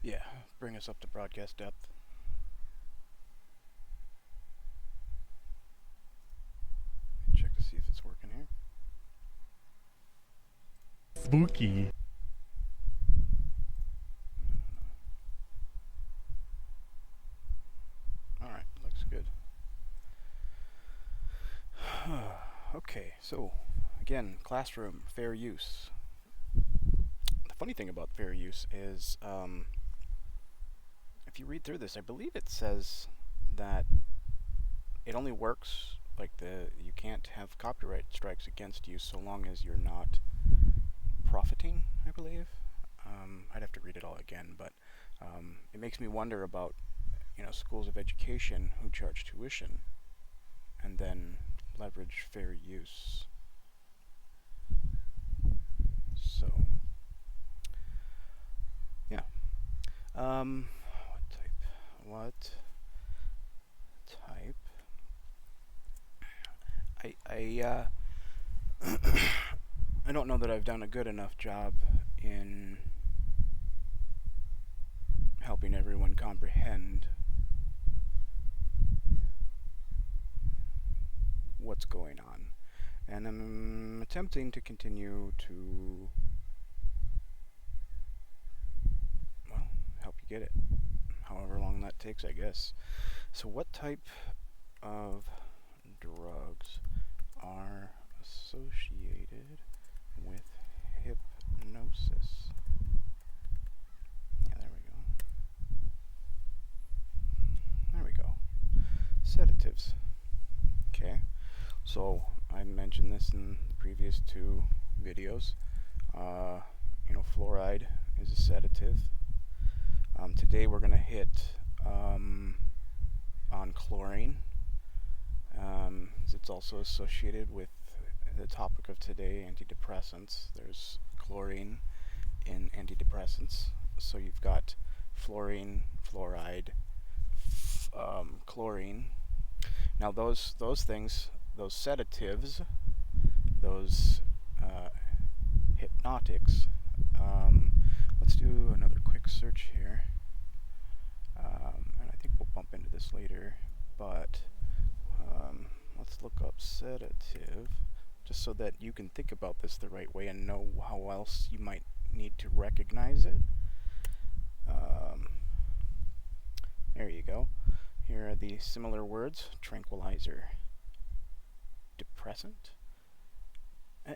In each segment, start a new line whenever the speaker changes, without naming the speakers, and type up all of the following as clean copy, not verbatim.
Yeah, bring us up to broadcast depth. Check to see if it's working here.
Spooky.
Alright, looks good. Okay, so again, classroom, fair use. The funny thing about fair use is, if you read through this, I believe it says that it only works, like you can't have copyright strikes against you so long as you're not profiting, I believe. I'd have to read it all again, but it makes me wonder about, schools of education who charge tuition and then leverage fair use. So, yeah. What type? What type? I don't know that I've done a good enough job in helping everyone comprehend what's going on. And I'm attempting to continue to, well, help you get it. However long that takes, I guess. So what type of drugs are associated with hypnosis? Yeah, there we go. There we go. Sedatives. Okay. So I mentioned this in the previous two videos. Fluoride is a sedative. Today we're going to hit on chlorine. It's also associated with the topic of today, antidepressants. There's chlorine in antidepressants. So you've got fluorine, fluoride, chlorine. Now those things, those sedatives, those hypnotics. Let's do another quick search here, and I think we'll bump into this later. But let's look up sedative, just so that you can think about this the right way and know how else you might need to recognize it. There you go. Here are the similar words: tranquilizer, depressant.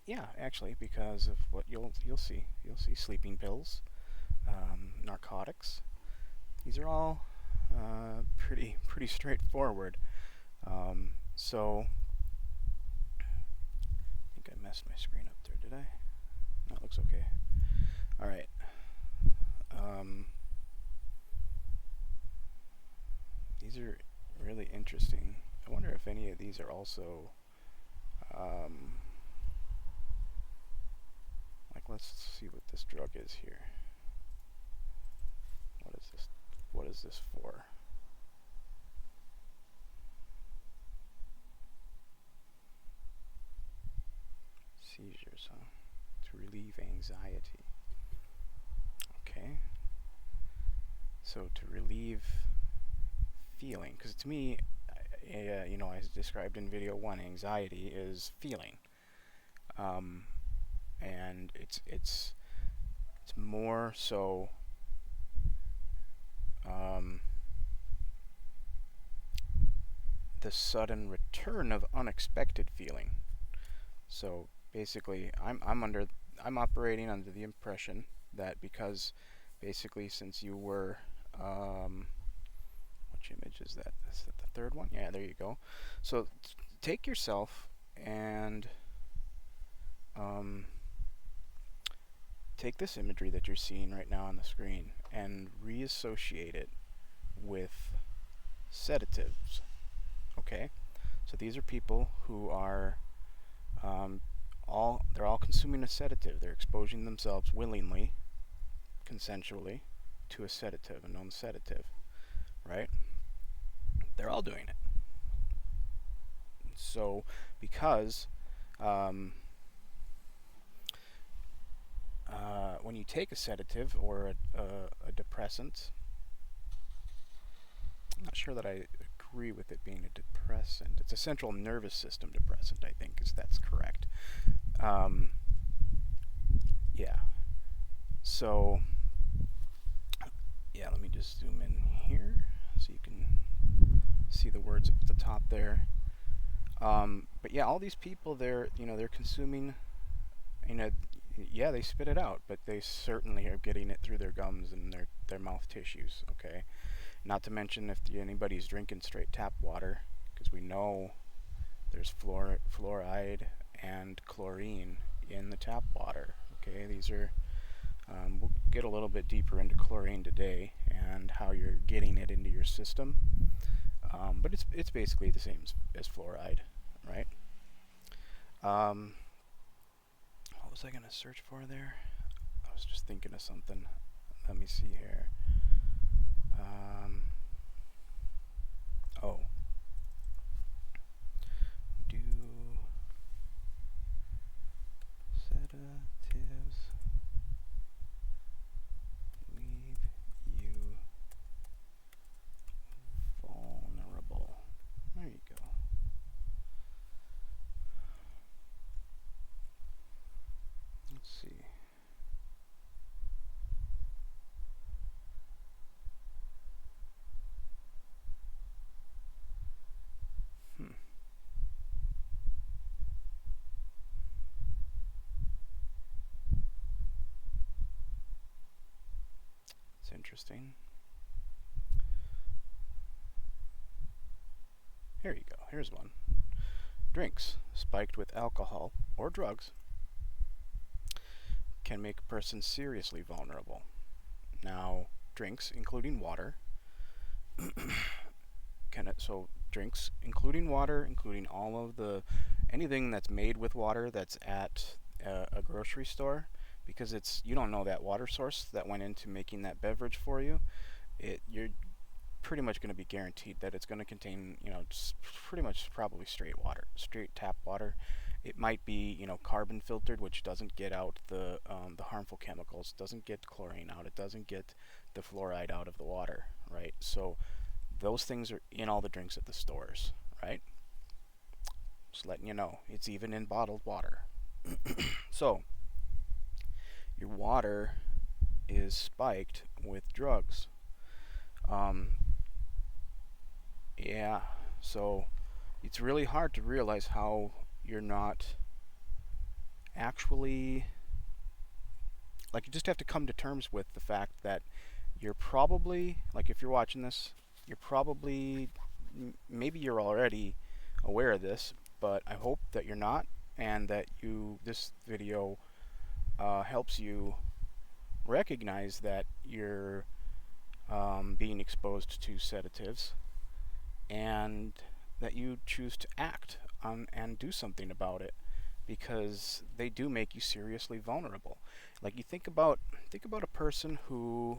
Yeah, actually, because of what you'll see. You'll see sleeping pills, narcotics. These are all pretty straightforward. So I think I messed my screen up there, did I? No, it looks okay. All right. These are really interesting. I wonder if any of these are also let's see what this drug is here. What is this? What is this for? Seizures, huh? To relieve anxiety. Okay. So to relieve feeling, because to me, as described in video 1, anxiety is feeling. And it's more so the sudden return of unexpected feeling. So basically, I'm operating under the impression that because basically since you were which image is that? Is that the third one? Yeah, there you go. So take yourself and take this imagery that you're seeing right now on the screen and reassociate it with sedatives. Okay, so these are people who are they're all consuming a sedative. They're exposing themselves willingly, consensually, to a sedative, a known sedative, right? They're all doing it. So because when you take a sedative or a depressant, I'm not sure that I agree with it being a depressant. It's a central nervous system depressant, I think, is that's correct. Um, yeah. So, yeah, let me just zoom in here so you can see the words at the top there. But yeah, all these people, they're consuming, you know, yeah, they spit it out, but they certainly are getting it through their gums and their mouth tissues. Okay, not to mention if anybody's drinking straight tap water, because we know there's fluoride and chlorine in the tap water. Okay, these are we'll get a little bit deeper into chlorine today and how you're getting it into your system. But it's basically the same as fluoride, right? Um, what was I gonna search for there? I was just thinking of something. Let me see here. Um, oh, do sedatives leave you vulnerable? There you go. Let's see. Hmm. It's interesting. Here you go. Here's one. Drinks spiked with alcohol or drugs can make a person seriously vulnerable. Now, drinks, including water, so drinks, including water, including all of the anything that's made with water that's at a grocery store, because you don't know that water source that went into making that beverage for you. You're pretty much going to be guaranteed that it's going to contain, pretty much probably straight water, straight tap water. It might be, carbon filtered, which doesn't get out the harmful chemicals, doesn't get chlorine out, it doesn't get the fluoride out of the water, right? So those things are in all the drinks at the stores, right? Just letting you know, it's even in bottled water. So your water is spiked with drugs. Um, yeah, so it's really hard to realize how you're not actually, like, you just have to come to terms with the fact that you're probably, like, if you're watching this, you're probably, maybe you're already aware of this, but I hope that you're not, and that this video helps you recognize that you're being exposed to sedatives, and that you choose to act and do something about it, because they do make you seriously vulnerable. Like, you think about a person who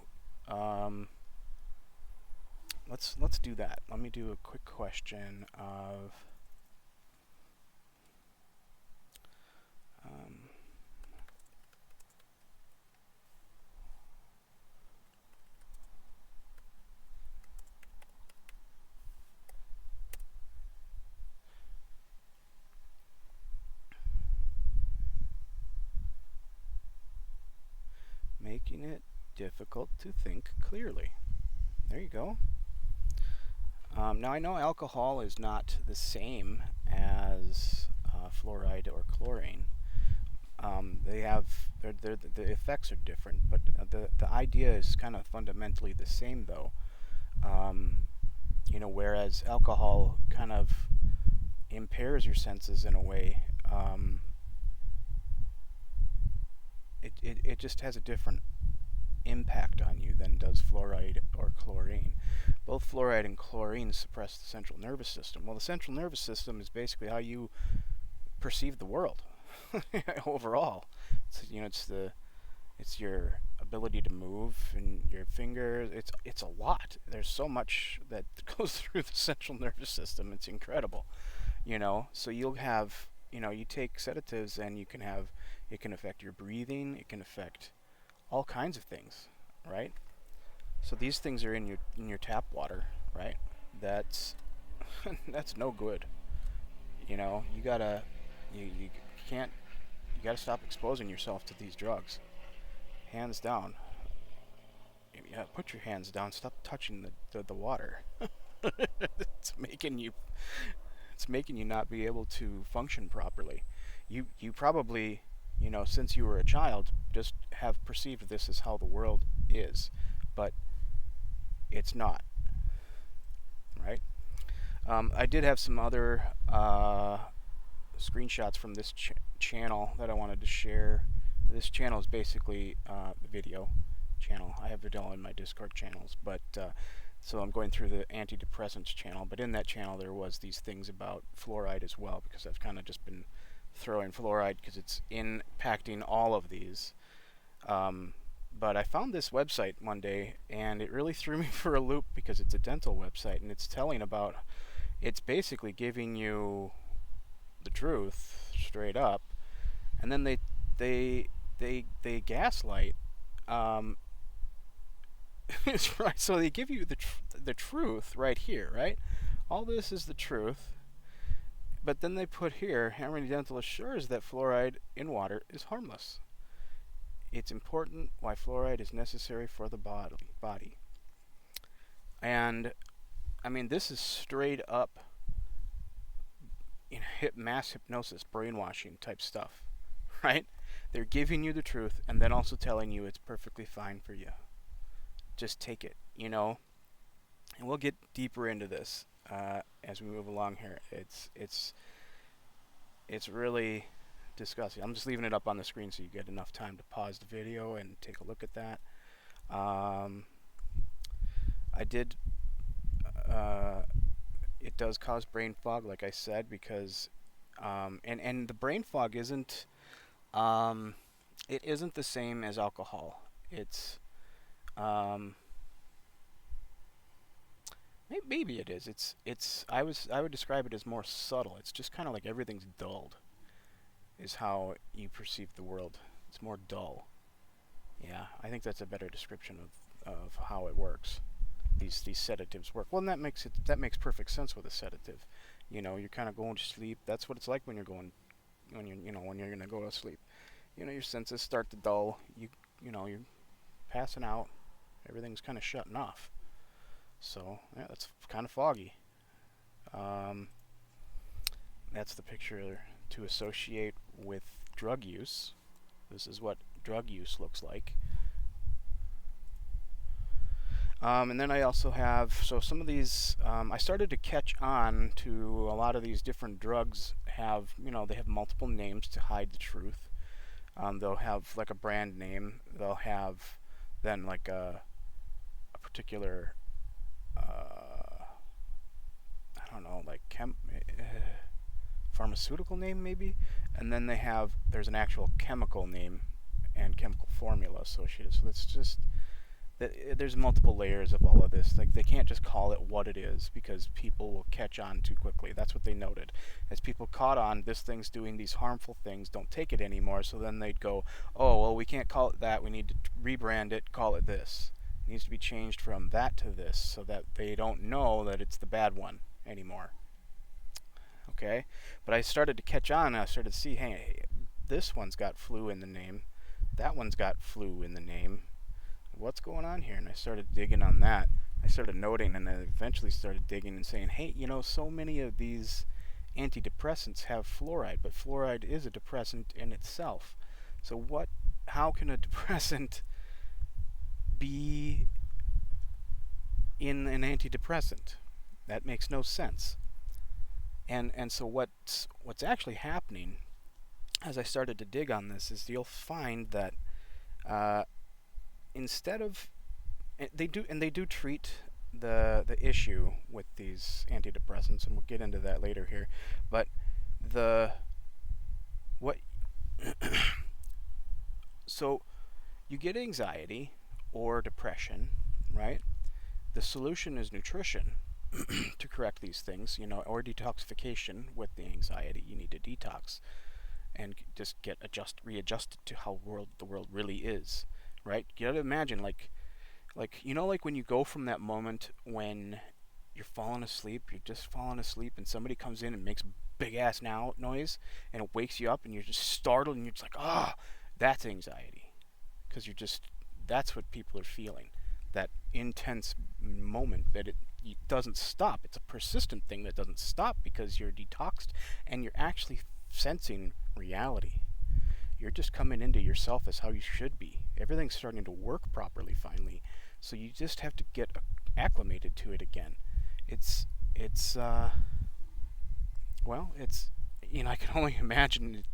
let's do that. Let me do a quick question of um, making it difficult to think clearly. There you go. Now, I know alcohol is not the same as fluoride or chlorine. They have the effects are different, but the idea is kind of fundamentally the same, though. Um, whereas alcohol kind of impairs your senses in a way. It just has a different impact on you than does fluoride or chlorine. Both fluoride and chlorine suppress the central nervous system. Well, the central nervous system is basically how you perceive the world overall. It's your ability to move and your fingers. It's a lot. There's so much that goes through the central nervous system. It's incredible. So you'll have, you take sedatives and you can have, It can affect your breathing. It can affect all kinds of things, right? So these things are in your tap water, right? That's that's no good. You gotta you can't you gotta stop exposing yourself to these drugs. Hands down. Yeah, put your hands down. Stop touching the water. it's making you it's making you not be able to function properly. You probably, since you were a child, just have perceived this as how the world is, but it's not, right? I did have some other screenshots from this channel that I wanted to share. This channel is basically the video channel. I have it all in my Discord channels, but so I'm going through the antidepressants channel. But in that channel, there was these things about fluoride as well, because I've kind of just been throwing fluoride because it's impacting all of these. But I found this website one day, and it really threw me for a loop because it's a dental website, and it's basically giving you the truth straight up, and then they gaslight. Um, right, so they give you the truth right here, right? All this is the truth, but then they put here, Harmony Dental assures that fluoride in water is harmless. It's important why fluoride is necessary for the body. And I mean, this is straight up mass hypnosis, brainwashing type stuff, right? They're giving you the truth and then also telling you it's perfectly fine for you. Just take it, And we'll get deeper into this as we move along here. It's really disgusting. I'm just leaving it up on the screen so you get enough time to pause the video and take a look at that. I did. It does cause brain fog, like I said, because and the brain fog isn't it isn't the same as alcohol. It's maybe it is. I would describe it as more subtle. It's just kind of like everything's dulled, is how you perceive the world. It's more dull. Yeah, I think that's a better description of how it works. These sedatives work. Well, and that makes perfect sense with a sedative. You're kind of going to sleep. That's what it's like when you're when you're gonna go to sleep. Your senses start to dull. You're passing out. Everything's kind of shutting off. So yeah, that's kind of foggy. That's the picture to associate with drug use. This is what drug use looks like. And then I also have, so some of these, I started to catch on to a lot of these different drugs have, they have multiple names to hide the truth. They'll have like a brand name. They'll have then like a particular, I don't know, like pharmaceutical name maybe. And then there's an actual chemical name and chemical formula associated. So it's just, there's multiple layers of all of this. Like, they can't just call it what it is because people will catch on too quickly. That's what they noted. As people caught on, this thing's doing these harmful things, don't take it anymore. So then they'd go, oh, well, we can't call it that. We need to rebrand it, call it this. It needs to be changed from that to this so that they don't know that it's the bad one anymore. Okay? But I started to catch on, and I started to see, hey, this one's got flu in the name. That one's got flu in the name. What's going on here? And I started digging on that. I started noting, and I eventually started digging and saying, hey, so many of these antidepressants have fluoride, but fluoride is a depressant in itself. So how can a depressant be in an antidepressant? That makes no sense. And so what's actually happening as I started to dig on this is you'll find that instead of they do treat the issue with these antidepressants, and we'll get into that later here, but so you get anxiety or depression, right? The solution is nutrition to correct these things, or detoxification with the anxiety. You need to detox. and just get readjusted to how the world really is, right? You gotta imagine, like like when you go from that moment when you're falling asleep, you're just falling asleep, and somebody comes in and makes big ass now noise, and it wakes you up, and you're just startled, and you're just like, ah, that's anxiety, because you're just that's what people are feeling, that intense moment that it doesn't stop. It's a persistent thing that doesn't stop because you're detoxed and you're actually sensing reality. You're just coming into yourself as how you should be. Everything's starting to work properly finally. So you just have to get acclimated to it again. It's it's well, it's I can only imagine.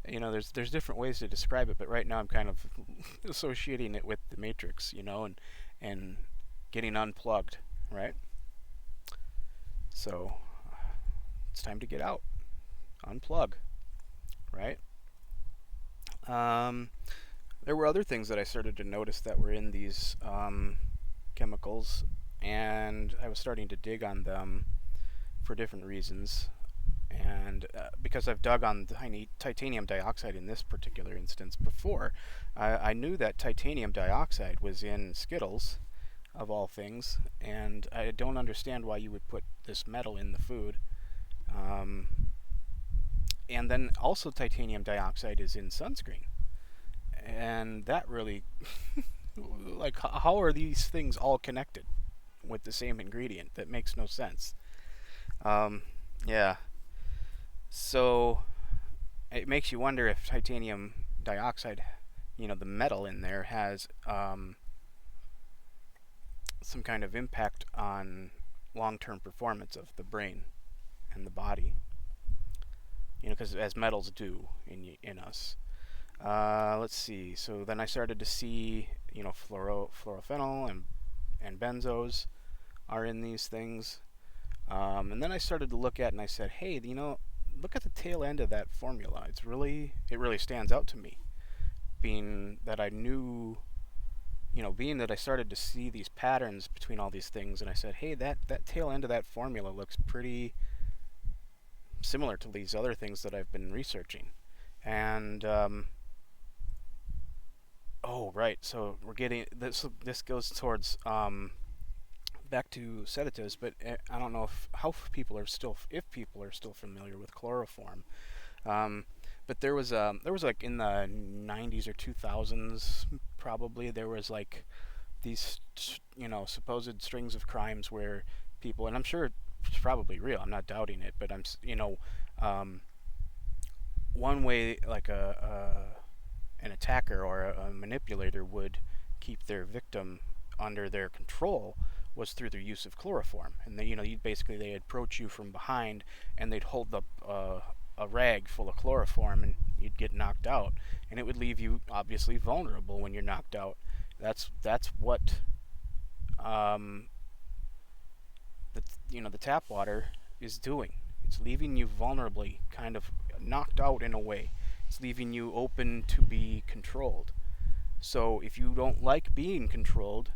There's different ways to describe it, but right now I'm kind of associating it with the Matrix, and getting unplugged, right? So it's time to get out, unplug, right? Um, there were other things that I started to notice that were in these chemicals, and I was starting to dig on them for different reasons. And because I've dug on titanium dioxide in this particular instance before, I knew that titanium dioxide was in Skittles, of all things, and I don't understand why you would put this metal in the food. Um, and then also titanium dioxide is in sunscreen, and that really, like, how are these things all connected with the same ingredient? That makes no sense. Um, yeah. So it makes you wonder if titanium dioxide, the metal in there, has some kind of impact on long-term performance of the brain and the body. Because as metals do in us. Let's see. So then I started to see, fluorophenol and benzos are in these things. And then I started to look at, and I said, hey, look at the tail end of that formula. It really stands out to me, being that I knew, being that I started to see these patterns between all these things, and I said, hey, that tail end of that formula looks pretty similar to these other things that I've been researching. And oh, right. So we're getting this. This goes towards back to sedatives, but I don't know if people are still familiar with chloroform. Um, but there was like in the 90s or 2000s probably, there was like these supposed strings of crimes where people, and I'm sure it's probably real. I'm not doubting it, but um, one way, like an attacker or a manipulator would keep their victim under their control was through their use of chloroform. And they'd approach you from behind, and they'd hold up a rag full of chloroform, and you'd get knocked out, and it would leave you obviously vulnerable when you're knocked out. That's what um, the tap water is doing. It's leaving you vulnerably, kind of knocked out in a way. It's leaving you open to be controlled. So if you don't like being controlled,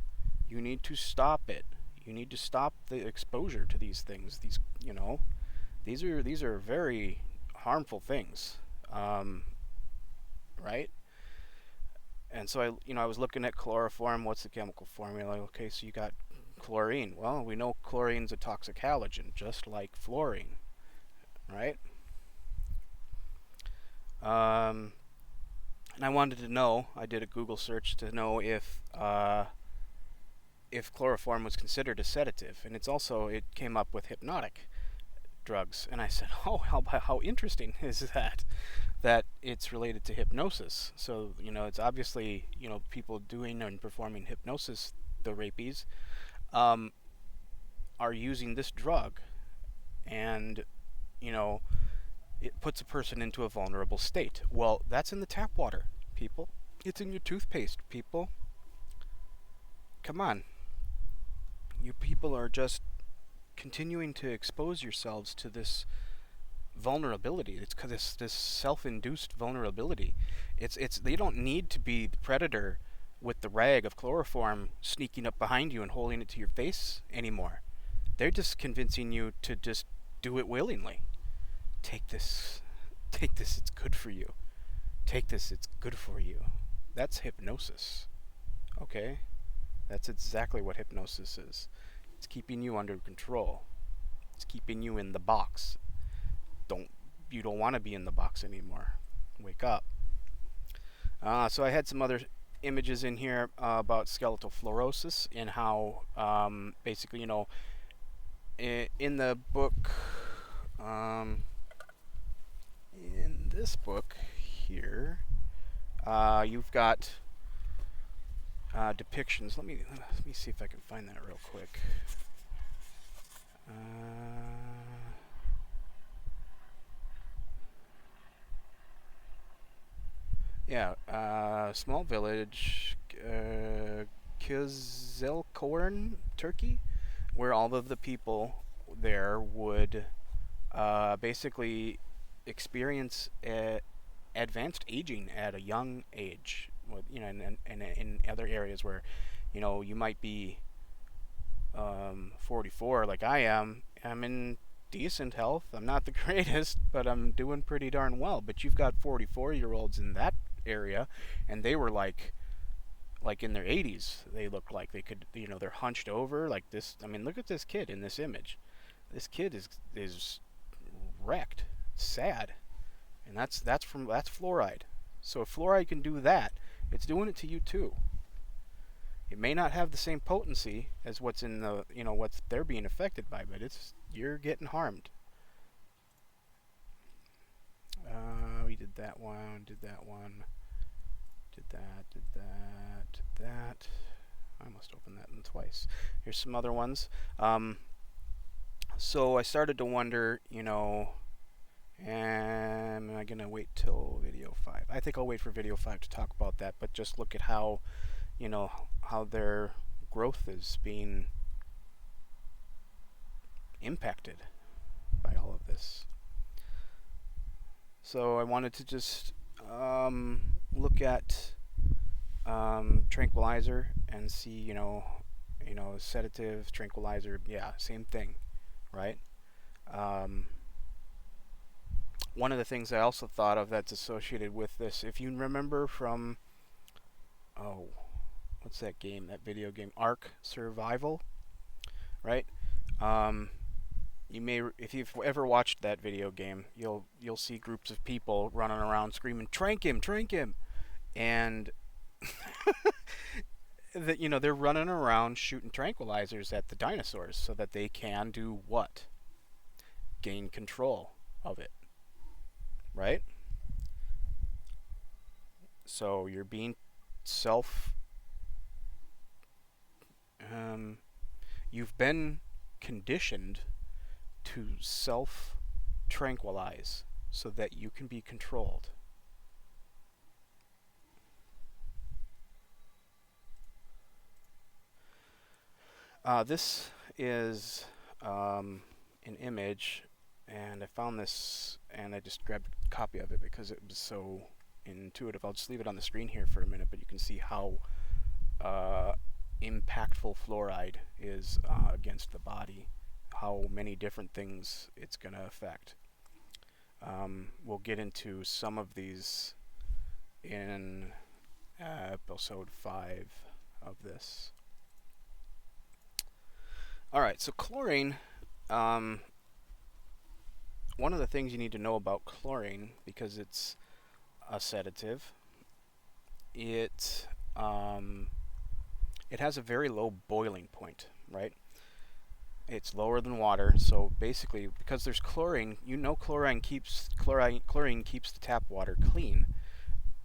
you need to stop it. You need to stop the exposure to these things. These are very harmful things, right? And so I was looking at chloroform. What's the chemical formula? Okay, so you got chlorine. Well, we know chlorine's a toxic halogen, just like fluorine, right? Um, and I wanted to know. I did a Google search to know if chloroform was considered a sedative, and it came up with hypnotic drugs. And I said, oh, how interesting is that? That it's related to hypnosis. So it's obviously people doing and performing hypnosis, the rapies, um, are using this drug, and you know it puts a person into a vulnerable state. Well, that's in the tap water, people. It's in your toothpaste, people. Come on. You people are just continuing to expose yourselves to this vulnerability. It's because this self-induced vulnerability. It's they don't need to be the predator with the rag of chloroform sneaking up behind you and holding it to your face anymore. They're just convincing you to just do it willingly. Take this Take this, it's good for you. Take this, it's good for you. That's hypnosis. Okay? That's exactly what hypnosis is. It's keeping you under control. It's keeping you in the box. Don't you don't want to be in the box anymore. Wake up. So I had some other images in here about skeletal fluorosis and how basically, in the book, um, in this book here, you've got depictions. Let me see if I can find that real quick. Yeah, small village, Kizilkorn, Turkey, where all of the people there would basically experience advanced aging at a young age. And in other areas where, you might be 44 like I am. I'm in decent health. I'm not the greatest, but I'm doing pretty darn well. But you've got 44-year-olds in that area, and they were like in their 80s. They look like they could, they're hunched over like this. I mean, look at this kid in this image. This kid is wrecked, sad, and that's fluoride. So if fluoride can do that, it's doing it to you too. It may not have the same potency as what's in the, what they're being affected by, but you're getting harmed. We did that one, did that one, did that, did that, did that. I must open that one twice. Here's some other ones. So I started to wonder, am I going to wait till video 5? I think I'll wait for video 5 to talk about that, but just look at how, how their growth is being impacted by all of this. So I wanted to just look at tranquilizer and see, sedative, tranquilizer, yeah, same thing, right? One of the things I also thought of that's associated with this, if you remember from, what's that game, that video game, Ark Survival, right? You may, if you've ever watched that video game, you'll see groups of people running around screaming, "Trank him, trank him," and that they're running around shooting tranquilizers at the dinosaurs so that they can do what? Gain control of it, right? So you're being self. You've been conditioned to self tranquilize so that you can be controlled. This is an image, and I found this, and I just grabbed a copy of it because it was so intuitive. I'll just leave it on the screen here for a minute, but you can see how impactful fluoride is against the body, how many different things it's going to affect. We'll get into some of these in episode 5 of this. Alright, so chlorine, one of the things you need to know about chlorine, because it's a sedative, it has a very low boiling point, right? It's lower than water, so basically, because there's chlorine, chlorine keeps the tap water clean,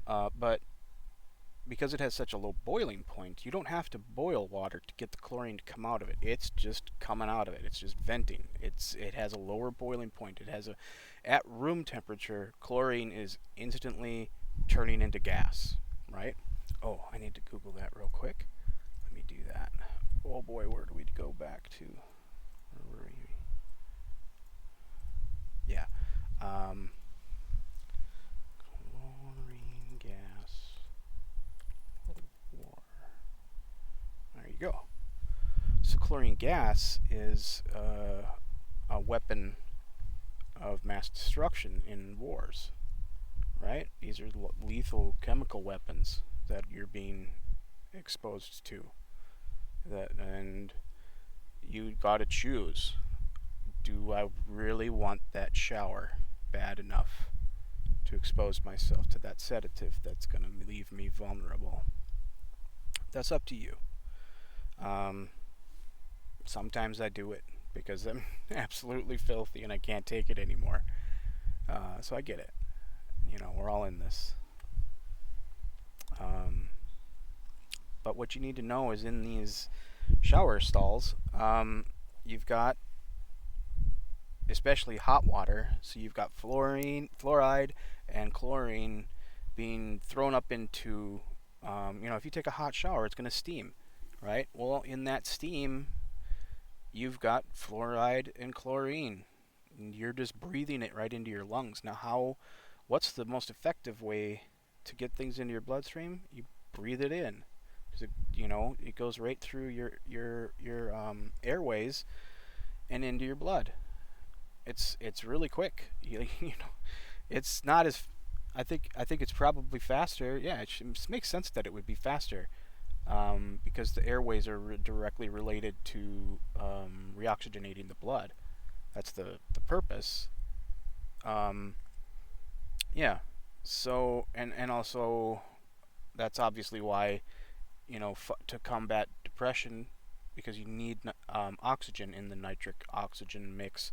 but because it has such a low boiling point, you don't have to boil water to get the chlorine to come out of it. It's just coming out of it. It's just venting. It has a lower boiling point. At room temperature, chlorine is instantly turning into gas, right? Oh, I need to Google that real quick. Let me do that. Oh boy, where do we go back to? Where were we? Yeah. Chlorine gas. War. There you go. So chlorine gas is a weapon of mass destruction in wars, right? These are lethal chemical weapons that you're being exposed to. And you got to choose. Do I really want that shower bad enough to expose myself to that sedative that's going to leave me vulnerable? That's up to you. Um, Sometimes I do it because I'm absolutely filthy and I can't take it anymore. So I get it. We're all in this. Um, but what you need to know is in these shower stalls, you've got especially hot water. So you've got fluoride, and chlorine being thrown up into, if you take a hot shower, it's going to steam, right? Well, in that steam, you've got fluoride and chlorine. And you're just breathing it right into your lungs. Now, what's the most effective way to get things into your bloodstream? You breathe it in, because it goes right through your airways and into your blood. It's really quick. It's not as I think it's probably faster. Yeah, it makes sense that it would be faster, because the airways are directly related to reoxygenating the blood. That's the purpose. Um, yeah. So and also that's obviously why to combat depression, because you need oxygen in the nitric oxygen mix.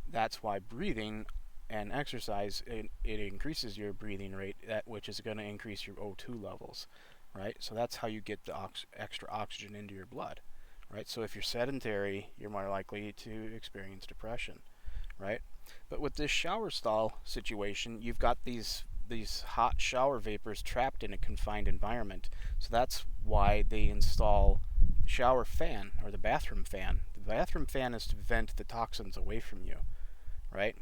That's why breathing and exercise, it increases your breathing rate, which is going to increase your O2 levels, right? So that's how you get the extra oxygen into your blood, right? So if you're sedentary, you're more likely to experience depression, right? But with this shower stall situation, you've got these hot shower vapors trapped in a confined environment. So that's why they install the shower fan or the bathroom fan. The bathroom fan is to vent the toxins away from you, right?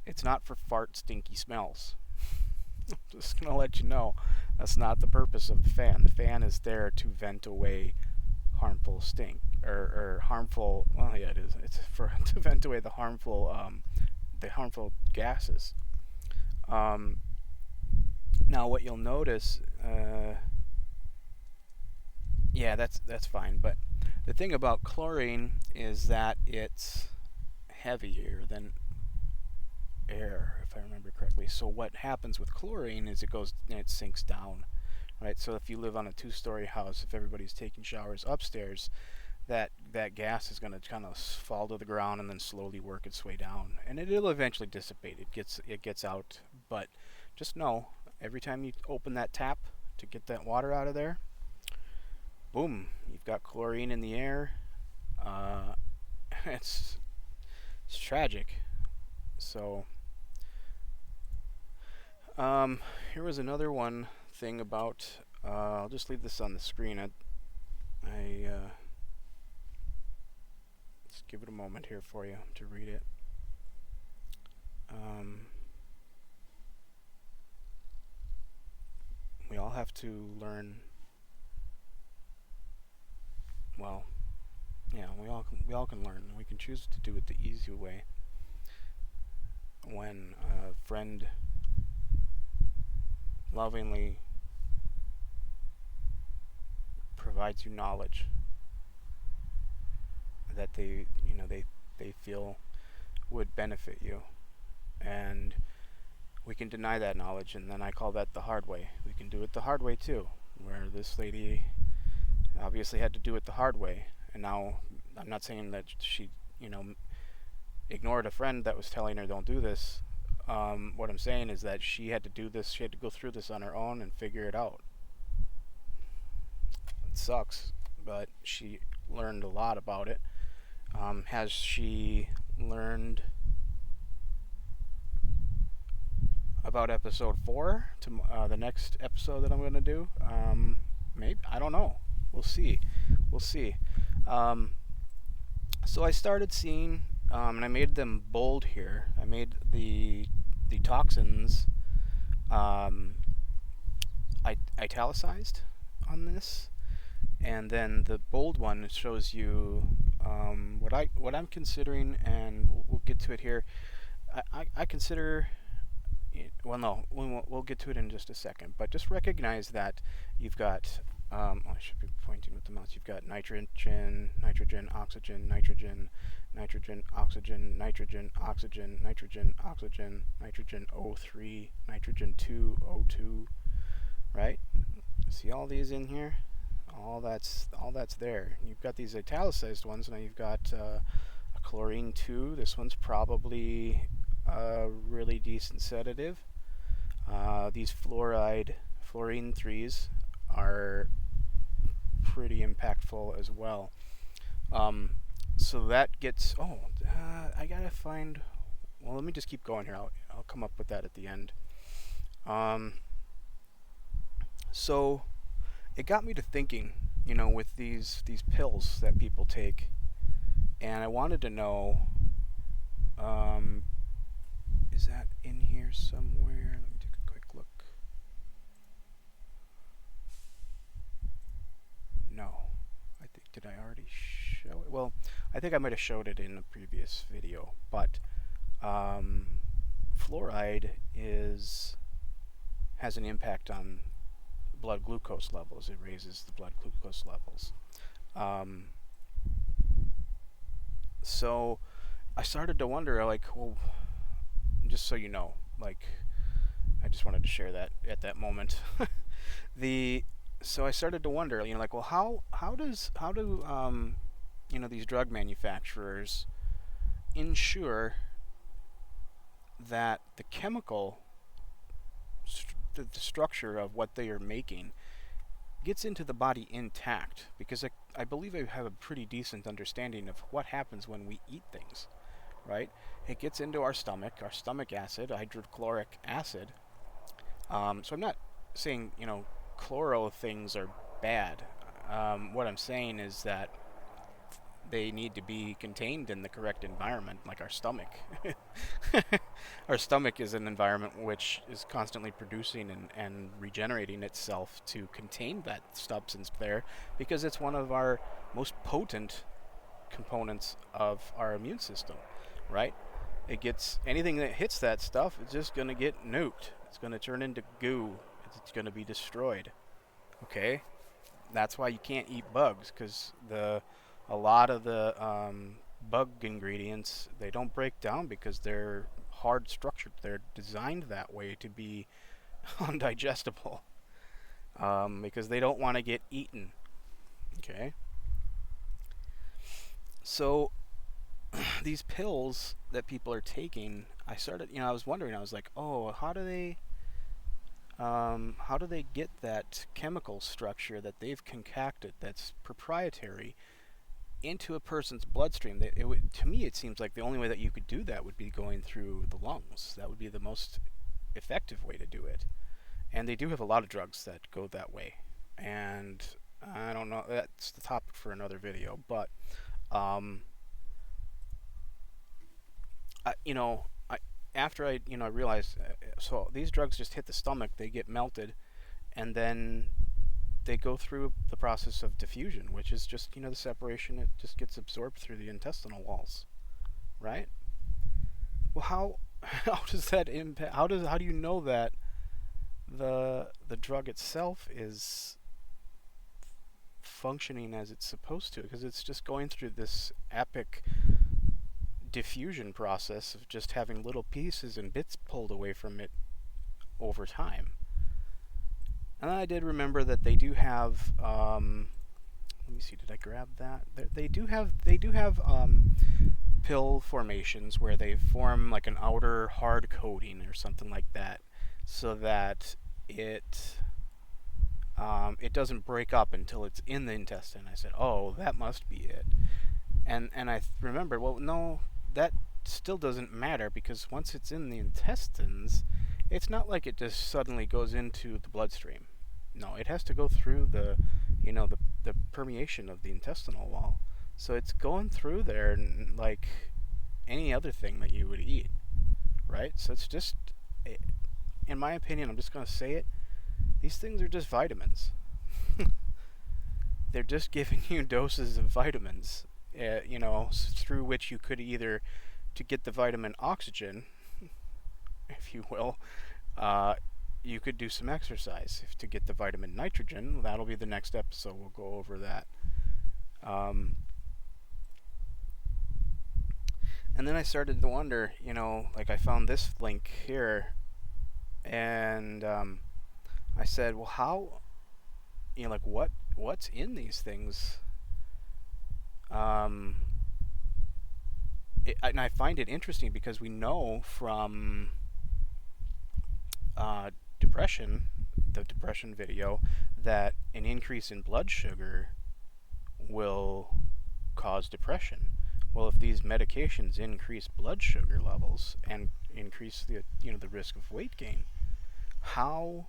It's not for fart stinky smells. Just gonna let you know, that's not the purpose of the fan. The fan is there to vent away harmful stink or harmful. Well, yeah, it is. It's for to vent away the harmful gases. Um, Now, what you'll notice, yeah, that's fine. But the thing about chlorine is that it's heavier than air, if I remember correctly. So what happens with chlorine is it sinks down, right? So if you live on a two-story house, if everybody's taking showers upstairs, that gas is going to kind of fall to the ground and then slowly work its way down, and it'll eventually dissipate. It gets out, but just know every time you open that tap to get that water out of there, boom, you've got chlorine in the air. Uh, it's it's tragic. So here was another one thing about. I'll just leave this on the screen. I let's give it a moment here for you to read it. Um, we all have to learn. Well, yeah, we all can learn. We can choose to do it the easy way. When a friend lovingly provides you knowledge that they feel would benefit you, and we can deny that knowledge, and then I call that the hard way. We can do it the hard way too, where this lady obviously had to do it the hard way. And now I'm not saying that she ignored a friend that was telling her don't do this. What I'm saying is that she had to do this. She had to go through this on her own and figure it out. It sucks, but she learned a lot about it. Has she learned about episode 4 to the next episode that I'm going to do? Maybe. I don't know. We'll see. We'll see. So I started seeing, and I made them bold here. I made the toxins italicized on this, and then the bold one shows you What I'm considering, and we'll get to it here. I consider well, no, we'll get to it in just a second. But just recognize that you've got, I should be pointing with the mouse. You've got nitrogen, nitrogen, oxygen, nitrogen, nitrogen, oxygen, nitrogen, oxygen, nitrogen, oxygen, nitrogen O3, nitrogen 2, O2, right? See all these in here? All that's there. You've got these italicized ones. Now you've got a chlorine 2. This one's probably a really decent sedative. These fluorine 3s are pretty impactful as well. Um, so that gets, I gotta find, well, let me just keep going here. I'll come up with that at the end. Um, so it got me to thinking, with these pills that people take, and I wanted to know, um, is that in here somewhere? Let me take a quick look. No. Did I already show it? Well, I think I might have showed it in a previous video, but fluoride has an impact on blood glucose levels. It raises the blood glucose levels. Um, so I started to wonder, like, well, just so you know, like, I just wanted to share that at that moment. the so I started to wonder, like, well, how do these drug manufacturers ensure that the chemical the structure of what they are making gets into the body intact? Because I believe I have a pretty decent understanding of what happens when we eat things, right? It gets into our stomach acid, hydrochloric acid. So I'm not saying, chloro things are bad. What I'm saying is that they need to be contained in the correct environment, like our stomach. Our stomach is an environment which is constantly producing and regenerating itself to contain that substance there, because it's one of our most potent components of our immune system, right? It gets anything that hits that stuff, it's just going to get nuked. It's going to turn into goo. It's going to be destroyed. Okay, that's why you can't eat bugs, because the a lot of the bug ingredients, they don't break down because they're hard structured. They're designed that way to be undigestible, because they don't want to get eaten. Okay, so these pills that people are taking, I was wondering. I was like, oh, how do they get that chemical structure that they've concocted that's proprietary into a person's bloodstream? To me, it seems like the only way that you could do that would be going through the lungs. That would be the most effective way to do it. And they do have a lot of drugs that go that way. And I don't know, that's the topic for another video. But, um, I, you know, I, after I realized, so these drugs just hit the stomach, they get melted, and then they go through the process of diffusion, which is just, the separation. It just gets absorbed through the intestinal walls, right? Well, how does that impact? How do you know that the drug itself is functioning as it's supposed to? Because it's just going through this epic diffusion process of just having little pieces and bits pulled away from it over time. And I did remember that they do have. Let me see. Did I grab that? They do have pill formations where they form like an outer hard coating or something like that, so that it doesn't break up until it's in the intestine. I said, oh, that must be it. And I remembered, well, no, that still doesn't matter, because once it's in the intestines, it's not like it just suddenly goes into the bloodstream. No, it has to go through the permeation of the intestinal wall. So it's going through there like any other thing that you would eat, right? So it's just, in my opinion, I'm just going to say it, these things are just vitamins. They're just giving you doses of vitamins. through which you could either, to get the vitamin oxygen, if you will, uh, you could do some exercise. If to get the vitamin nitrogen, that'll be the next episode. We'll go over that. Um, and then I started to wonder, like I found this link here, and I said, well, how, like what's in these things? Um, and I find it interesting because we know from uh, depression, the depression video, that an increase in blood sugar will cause depression. Well, if these medications increase blood sugar levels and increase the risk of weight gain, how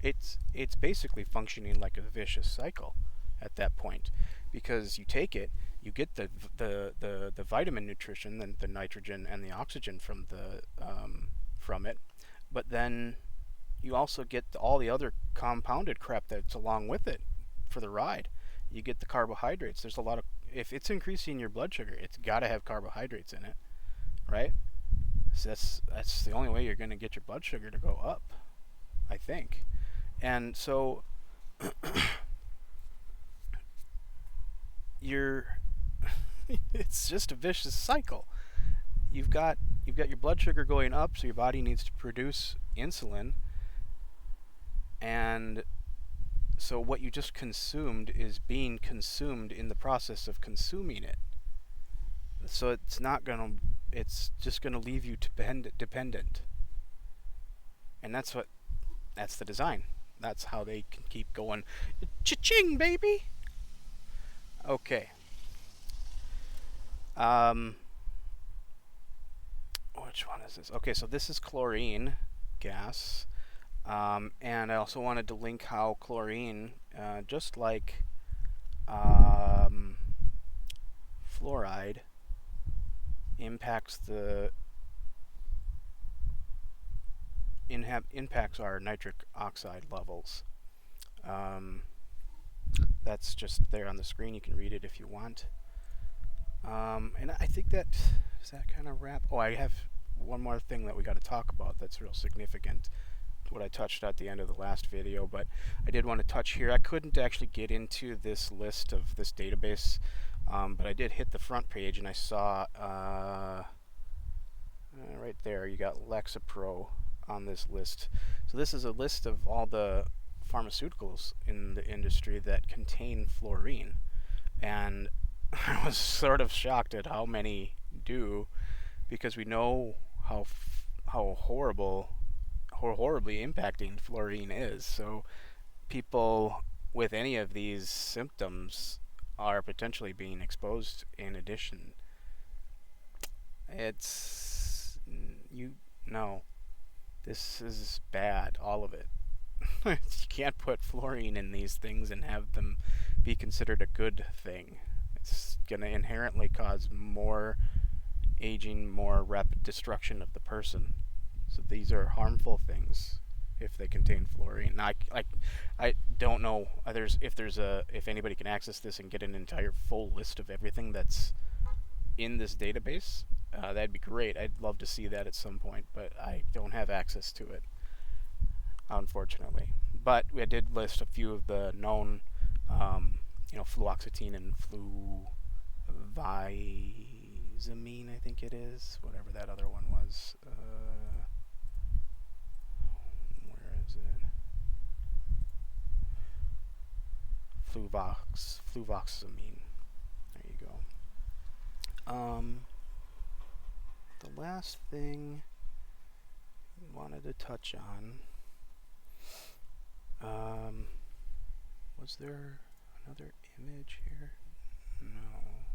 it's basically functioning like a vicious cycle at that point, because you take it, you get the vitamin nutrition, the nitrogen and the oxygen from it, but then you also get all the other compounded crap that's along with it for the ride. You get the carbohydrates. There's a lot of, if it's increasing your blood sugar, it's got to have carbohydrates in it, right? So that's the only way you're going to get your blood sugar to go up, I think. And so you're it's just a vicious cycle. You've got your blood sugar going up, so your body needs to produce insulin, and so what you just consumed is being consumed in the process of consuming it. So it's just gonna leave you dependent, and that's the design. That's how they can keep going. Cha-ching, baby. Okay. Which one is this? Okay, so this is chlorine gas. And I also wanted to link how chlorine, just like fluoride, impacts our nitric oxide levels. That's just there on the screen. You can read it if you want. And I think does that kind of wrap? Oh, I have one more thing that we got to talk about that's real significant. What I touched at the end of the last video, but I did want to touch here. I couldn't actually get into this list of this database, but I did hit the front page and I saw right there you got Lexapro on this list. So this is a list of all the pharmaceuticals in the industry that contain fluorine, and I was sort of shocked at how many do, because we know how horribly impacting fluorine is. So people with any of these symptoms are potentially being exposed in addition. No, this is bad, all of it. You can't put fluorine in these things and have them be considered a good thing. It's going to inherently cause more aging, more rapid destruction of the person. So these are harmful things if they contain fluorine. Now, I don't know if anybody can access this and get an entire full list of everything that's in this database. That'd be great. I'd love to see that at some point, but I don't have access to it, unfortunately. But we did list a few of the known, fluoxetine and fluvizamine, I think it is, whatever that other one was. Where is it? Fluvoxamine. There you go. The last thing I wanted to touch on, was there another image here? No.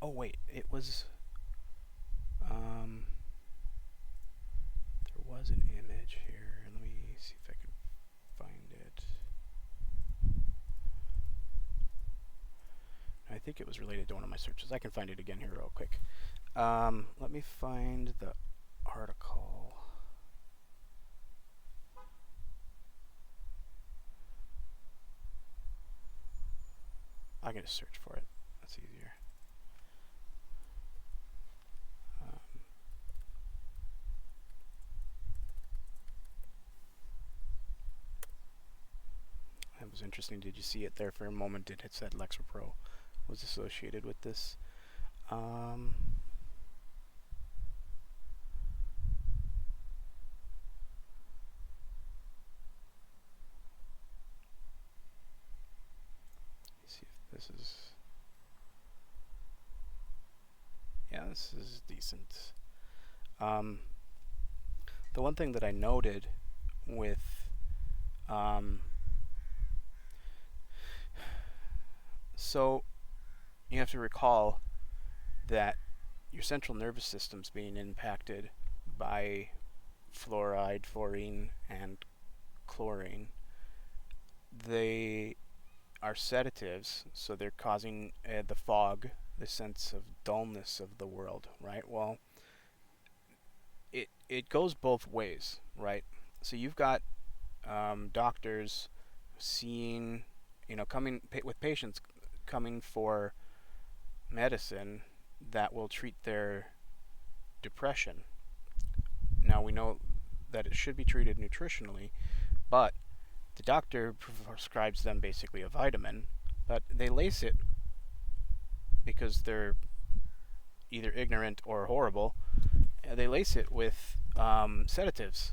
Oh wait, it was, there was an image here. Let me see if I can find it. I think it was related to one of my searches. I can find it again here real quick. Let me find the article. I'm going to search for it. That's easier. That was interesting. Did you see it there for a moment? It said Lexapro was associated with this. Um, let's see if this is. Yeah, this is decent. Um, the one thing that I noted with so you have to recall that your central nervous system's being impacted by fluoride, fluorine, and chlorine. They are sedatives, so they're causing the fog, the sense of dullness of the world, right? Well, it goes both ways, right? So you've got doctors seeing, coming with patients coming for medicine that will treat their depression. Now we know that it should be treated nutritionally, but the doctor prescribes them basically a vitamin, but they lace it because they're either ignorant or horrible. They lace it with sedatives,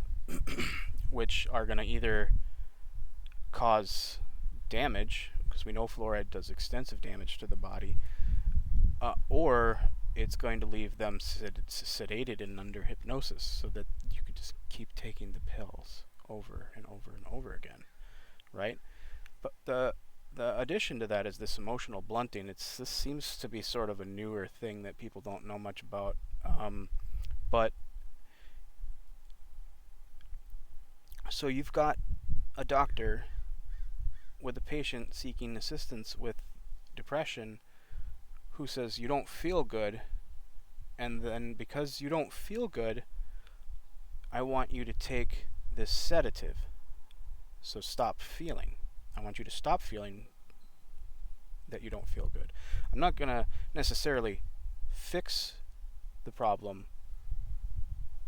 which are going to either cause damage, because we know fluoride does extensive damage to the body, or it's going to leave them sedated and under hypnosis so that you could just keep taking the pills over and over and over again, right? But the addition to that is this emotional blunting. This seems to be sort of a newer thing that people don't know much about, but so you've got a doctor with a patient seeking assistance with depression who says you don't feel good, and then because you don't feel good, I want you to take this sedative. So stop feeling. I want you to stop feeling that you don't feel good. I'm not going to necessarily fix the problem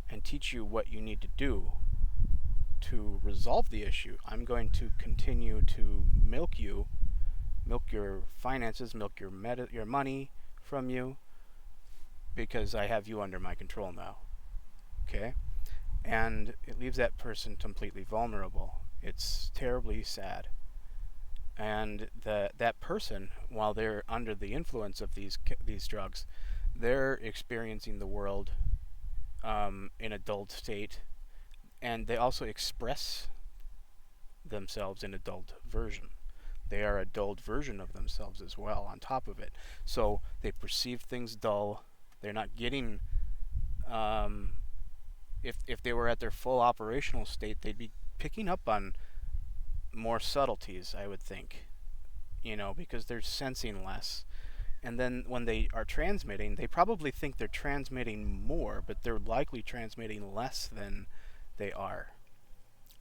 and teach you what you need to do to resolve the issue. I'm going to continue to milk you, milk your finances, milk your money from you, because I have you under my control now. Okay? And it leaves that person completely vulnerable. It's terribly sad. And that person, while they're under the influence of these drugs, they're experiencing the world in a dulled state, and they also express themselves in a dulled version. They are a dulled version of themselves as well on top of it. So they perceive things dull. They're not getting if they were at their full operational state, they'd be picking up on more subtleties, I would think, because they're sensing less. And then when they are transmitting, they probably think they're transmitting more, but they're likely transmitting less than they are,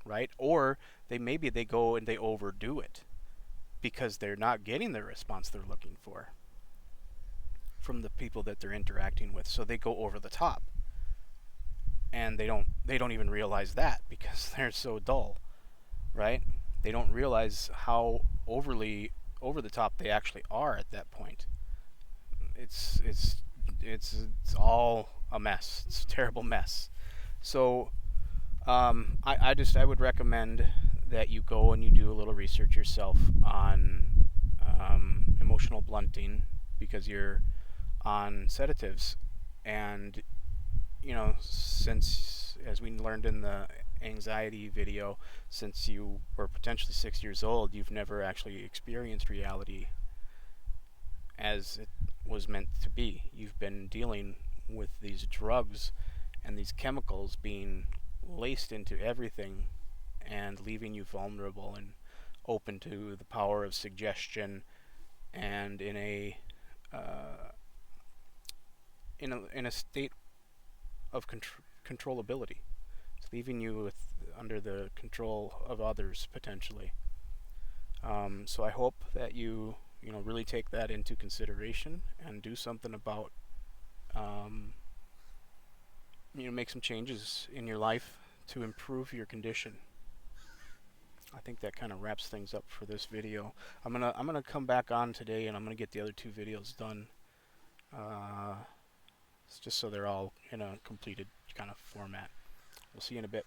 right? Or maybe they go and they overdo it because they're not getting the response they're looking for from the people that they're interacting with. So they go over the top. And they don't even realize that because they're so dull, right? They don't realize how overly over the top they actually are at that point. It's all a mess. It's a terrible mess. So I would recommend that you go and you do a little research yourself on emotional blunting, because you're on sedatives, and since, as we learned in the anxiety video, since you were potentially 6 years old, you've never actually experienced reality as it was meant to be. You've been dealing with these drugs and these chemicals being laced into everything and leaving you vulnerable and open to the power of suggestion, and in a state of controllability. It's leaving you under the control of others potentially. So I hope that you really take that into consideration and do something about, um, make some changes in your life to improve your condition. I think that kind of wraps things up for this video. I'm gonna come back on today, and I'm gonna get the other two videos done. It's just so they're all in a completed kind of format. We'll see you in a bit.